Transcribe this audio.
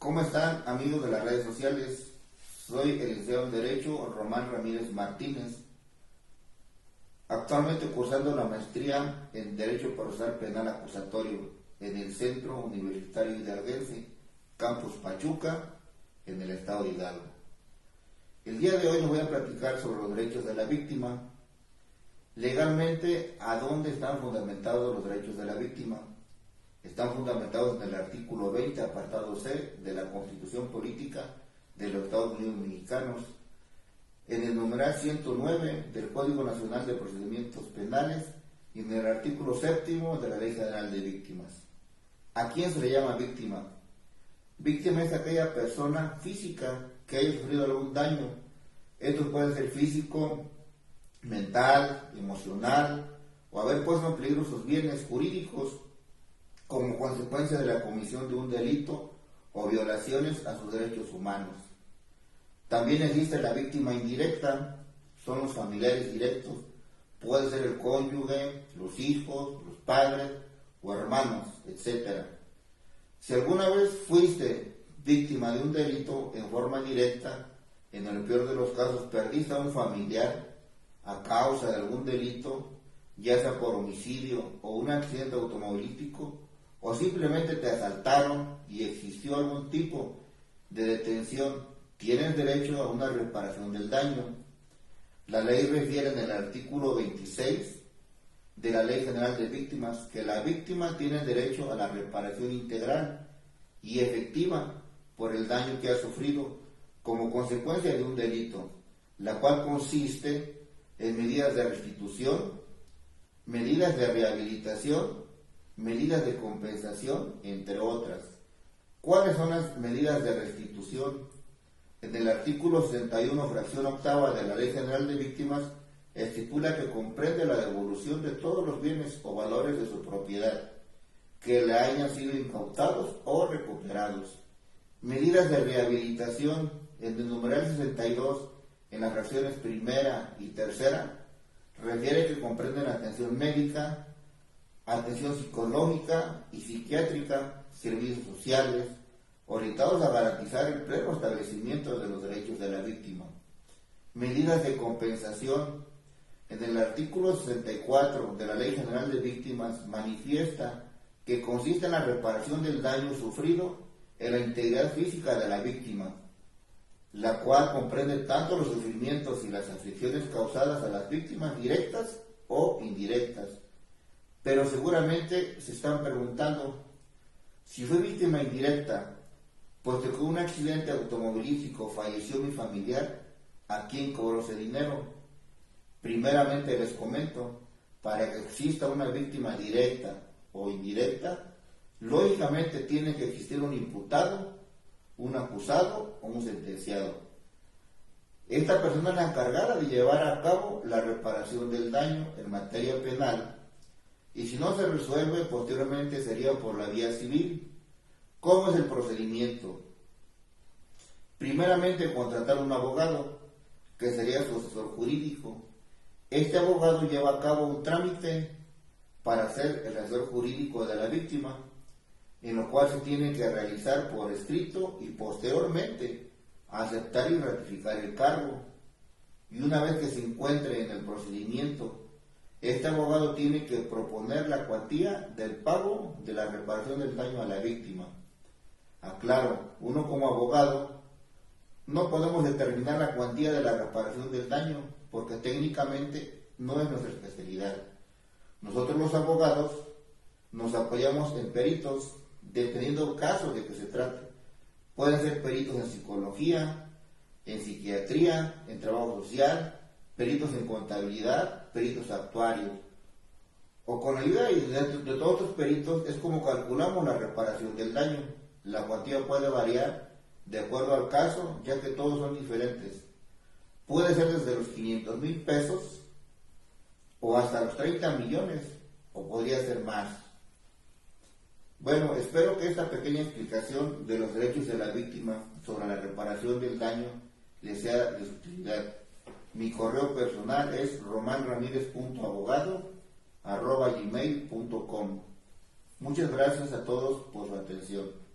¿Cómo están, amigos de las redes sociales? Soy el licenciado en Derecho Román Ramírez Martínez, actualmente cursando la maestría en Derecho Procesal Penal Acusatorio en el Centro Universitario Hidalguense, Campus Pachuca, en el estado de Hidalgo. El día de hoy les voy a platicar sobre los derechos de la víctima. Legalmente, ¿a dónde están fundamentados los derechos de la víctima? Están fundamentados en el artículo 20, apartado C, de la Constitución Política de los Estados Unidos Mexicanos, en el numeral 109 del Código Nacional de Procedimientos Penales y en el artículo 7 de la Ley General de Víctimas. ¿A quién se le llama víctima? Víctima es aquella persona física que haya sufrido algún daño. Esto puede ser físico, mental, emocional, o haber puesto en peligro sus bienes jurídicos como consecuencia de la comisión de un delito o violaciones a sus derechos humanos. También existe la víctima indirecta, son los familiares directos, puede ser el cónyuge, los hijos, los padres o hermanos, etc. Si alguna vez fuiste víctima de un delito en forma directa, en el peor de los casos perdiste a un familiar a causa de algún delito, ya sea por homicidio o un accidente automovilístico, o simplemente te asaltaron y existió algún tipo de detención, tienes derecho a una reparación del daño. La ley refiere en el artículo 26 de la Ley General de Víctimas que la víctima tiene derecho a la reparación integral y efectiva por el daño que ha sufrido como consecuencia de un delito, la cual consiste en medidas de restitución, medidas de rehabilitación, medidas de compensación, entre otras. ¿Cuáles son las medidas de restitución? En el artículo 61, fracción octava de la Ley General de Víctimas, estipula que comprende la devolución de todos los bienes o valores de su propiedad que le hayan sido incautados o recuperados. Medidas de rehabilitación, en el numeral 62, en las fracciones primera y tercera, refiere que comprenden atención médica, atención psicológica y psiquiátrica, servicios sociales, orientados a garantizar el pleno establecimiento de los derechos de la víctima. Medidas de compensación. En el artículo 64 de la Ley General de Víctimas manifiesta que consiste en la reparación del daño sufrido en la integridad física de la víctima, la cual comprende tanto los sufrimientos y las aflicciones causadas a las víctimas directas o indirectas. Pero seguramente se están preguntando, si fui víctima indirecta, puesto que en un accidente automovilístico falleció mi familiar, ¿a quién cobró ese dinero? Primeramente les comento, para que exista una víctima directa o indirecta, lógicamente tiene que existir un imputado, un acusado o un sentenciado. Esta persona es la encargada de llevar a cabo la reparación del daño en materia penal, y si no se resuelve, posteriormente sería por la vía civil. ¿Cómo es el procedimiento? Primeramente, contratar un abogado, que sería su asesor jurídico. Este abogado lleva a cabo un trámite para ser el asesor jurídico de la víctima, en lo cual se tiene que realizar por escrito y posteriormente aceptar y ratificar el cargo. Y una vez que se encuentre en el procedimiento, este abogado tiene que proponer la cuantía del pago de la reparación del daño a la víctima. Aclaro, uno como abogado no podemos determinar la cuantía de la reparación del daño porque técnicamente no es nuestra especialidad. Nosotros los abogados nos apoyamos en peritos dependiendo del caso de que se trate. Pueden ser peritos en psicología, en psiquiatría, en trabajo social, peritos en contabilidad, peritos actuarios. O con ayuda de todos otros peritos es como calculamos la reparación del daño. La cuantía puede variar de acuerdo al caso, ya que todos son diferentes. Puede ser desde los 500,000 pesos o hasta los 30 millones, o podría ser más. Bueno, espero que esta pequeña explicación de los derechos de la víctima sobre la reparación del daño les sea de utilidad. Mi correo personal es romanramirez.abogado@gmail.com. Muchas gracias a todos por su atención.